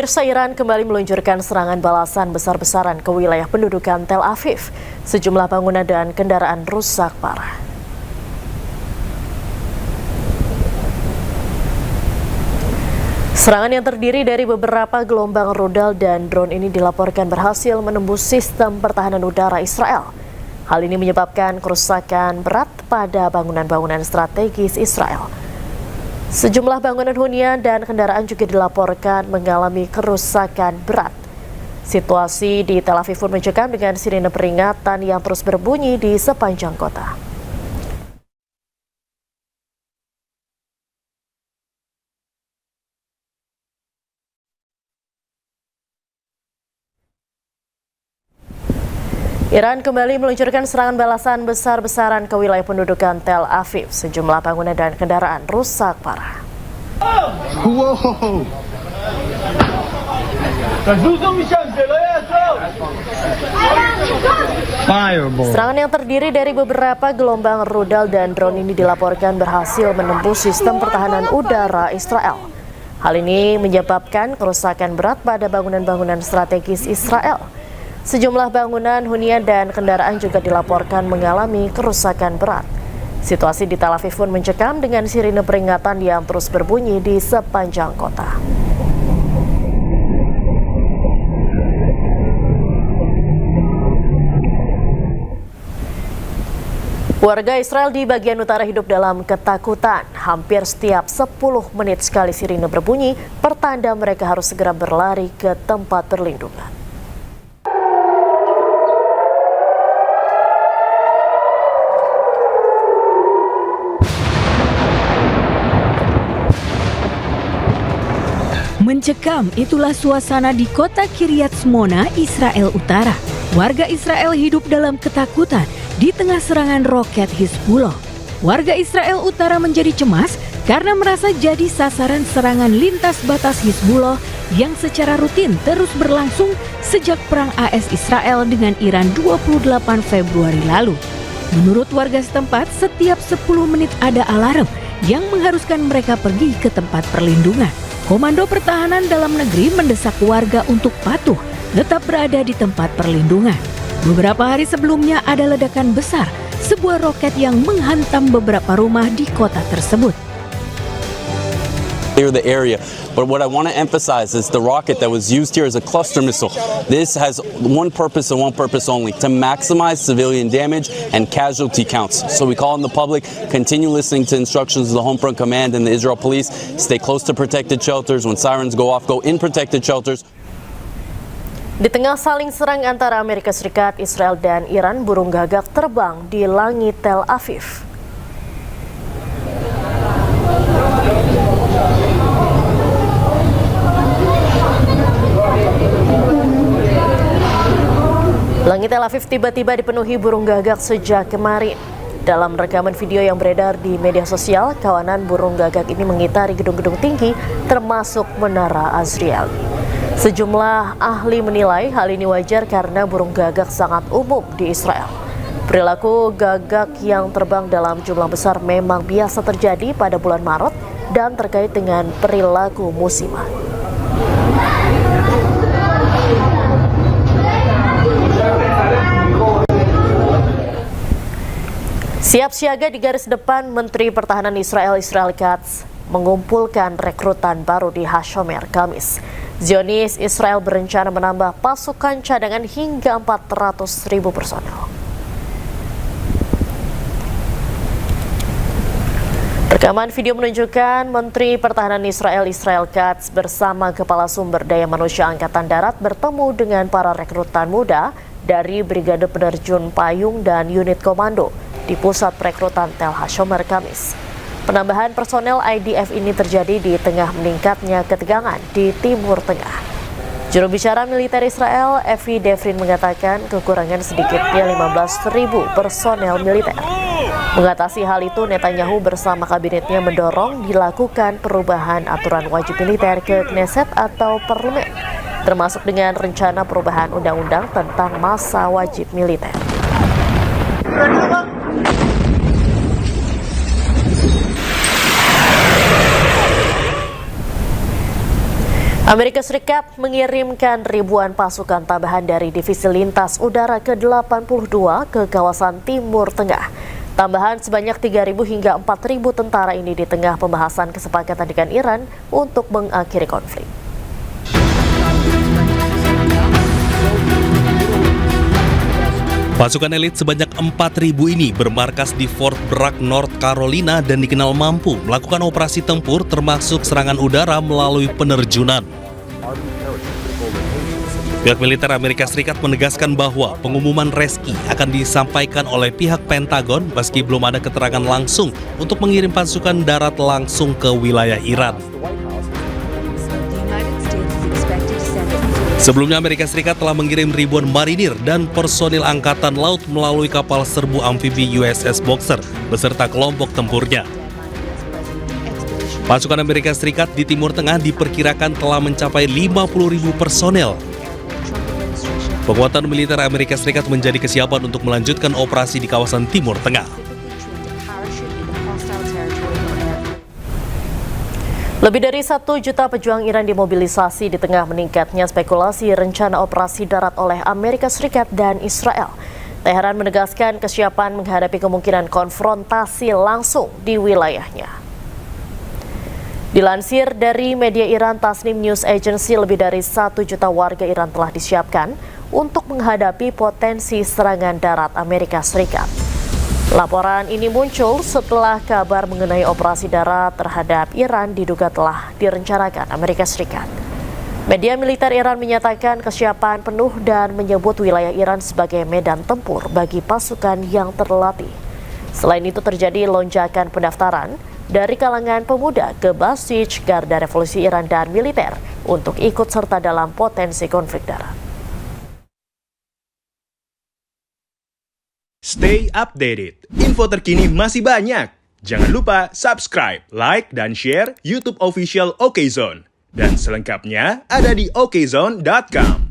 Pemirsa, Iran kembali meluncurkan serangan balasan besar-besaran ke wilayah pendudukan Tel Aviv. Sejumlah bangunan dan kendaraan rusak parah. Serangan yang terdiri dari beberapa gelombang rudal dan drone ini dilaporkan berhasil menembus sistem pertahanan udara Israel. Hal ini menyebabkan kerusakan berat pada bangunan-bangunan strategis Israel. Sejumlah bangunan hunian dan kendaraan juga dilaporkan mengalami kerusakan berat. Situasi di Tel Aviv pun mencekam dengan sirine peringatan yang terus berbunyi di sepanjang kota. Iran kembali meluncurkan serangan balasan besar-besaran ke wilayah pendudukan Tel Aviv. Sejumlah bangunan dan kendaraan rusak parah. Serangan yang terdiri dari beberapa gelombang rudal dan drone ini dilaporkan berhasil menembus sistem pertahanan udara Israel. Hal ini menyebabkan kerusakan berat pada bangunan-bangunan strategis Israel. Sejumlah bangunan, hunian, dan kendaraan juga dilaporkan mengalami kerusakan berat. Situasi di Tel Aviv pun mencekam dengan sirine peringatan yang terus berbunyi di sepanjang kota. Warga Israel di bagian utara hidup dalam ketakutan. Hampir setiap 10 menit sekali sirine berbunyi, pertanda mereka harus segera berlari ke tempat perlindungan. Mencekam, itulah suasana di kota Kiryat Shmona, Israel Utara. Warga Israel hidup dalam ketakutan di tengah serangan roket Hizbullah. Warga Israel Utara menjadi cemas karena merasa jadi sasaran serangan lintas batas Hizbullah yang secara rutin terus berlangsung sejak perang AS Israel dengan Iran 28 Februari lalu. Menurut warga setempat, setiap 10 menit ada alarm yang mengharuskan mereka pergi ke tempat perlindungan. Komando Pertahanan Dalam Negeri mendesak warga untuk patuh tetap berada di tempat perlindungan. Beberapa hari sebelumnya ada ledakan besar, sebuah roket yang menghantam beberapa rumah di kota tersebut. Clear the area, but what I want to emphasize is the rocket that was used here is a cluster missile. This has one purpose and one purpose only: to maximize civilian damage and casualty counts. So we call on the public, continue listening to instructions of the Home Front Command and the Israel Police. Stay close to protected shelters. When sirens go off, go in protected shelters. Di tengah saling serang antara Amerika Serikat, Israel, dan Iran, burung gagak terbang di langit Tel Aviv. Langit Tel Aviv tiba-tiba dipenuhi burung gagak sejak kemarin. Dalam rekaman video yang beredar di media sosial, kawanan burung gagak ini mengitari gedung-gedung tinggi termasuk Menara Azrieli. Sejumlah ahli menilai hal ini wajar karena burung gagak sangat umum di Israel. Perilaku gagak yang terbang dalam jumlah besar memang biasa terjadi pada bulan Maret dan terkait dengan perilaku musiman. Siap siaga di garis depan, Menteri Pertahanan Israel Katz mengumpulkan rekrutan baru di Hashomer, Kamis. Zionis Israel berencana menambah pasukan cadangan hingga 400.000 personel. Rekaman video menunjukkan Menteri Pertahanan Israel Katz bersama Kepala Sumber Daya Manusia Angkatan Darat bertemu dengan para rekrutan muda dari Brigade Penerjun Payung dan Unit Komando di pusat perekrutan Tel Hashomer, Kamis. Penambahan personel IDF ini terjadi di tengah meningkatnya ketegangan di Timur Tengah. Juru bicara militer Israel, Evi Devrin, mengatakan kekurangan sedikitnya 15.000 personel militer. Mengatasi hal itu, Netanyahu bersama kabinetnya mendorong dilakukan perubahan aturan wajib militer ke Knesset atau parlemen, termasuk dengan rencana perubahan undang-undang tentang masa wajib militer. Amerika Serikat mengirimkan ribuan pasukan tambahan dari Divisi Lintas Udara ke-82 ke kawasan Timur Tengah. Tambahan sebanyak 3.000 hingga 4.000 tentara ini di tengah pembahasan kesepakatan dengan Iran untuk mengakhiri konflik. Pasukan elit sebanyak 4.000 ini bermarkas di Fort Bragg, North Carolina dan dikenal mampu melakukan operasi tempur termasuk serangan udara melalui penerjunan. Pihak militer Amerika Serikat menegaskan bahwa pengumuman reski akan disampaikan oleh pihak Pentagon meski belum ada keterangan langsung untuk mengirim pasukan darat langsung ke wilayah Iran. Sebelumnya Amerika Serikat telah mengirim ribuan marinir dan personil angkatan laut melalui kapal serbu amfibi USS Boxer beserta kelompok tempurnya. Pasukan Amerika Serikat di Timur Tengah diperkirakan telah mencapai 50.000 personel. Penguatan militer Amerika Serikat menjadi kesiapan untuk melanjutkan operasi di kawasan Timur Tengah. Lebih dari 1 juta pejuang Iran dimobilisasi di tengah meningkatnya spekulasi rencana operasi darat oleh Amerika Serikat dan Israel. Teheran menegaskan kesiapan menghadapi kemungkinan konfrontasi langsung di wilayahnya. Dilansir dari media Iran Tasnim News Agency, lebih dari 1 juta warga Iran telah disiapkan untuk menghadapi potensi serangan darat Amerika Serikat. Laporan ini muncul setelah kabar mengenai operasi darat terhadap Iran diduga telah direncanakan Amerika Serikat. Media militer Iran menyatakan kesiapan penuh dan menyebut wilayah Iran sebagai medan tempur bagi pasukan yang terlatih. Selain itu terjadi lonjakan pendaftaran dari kalangan pemuda ke Basij, Garda Revolusi Iran dan militer untuk ikut serta dalam potensi konflik darat. Stay updated. Info terkini masih banyak. Jangan lupa subscribe, like, dan share YouTube official OKZone. Dan selengkapnya ada di okezone.com.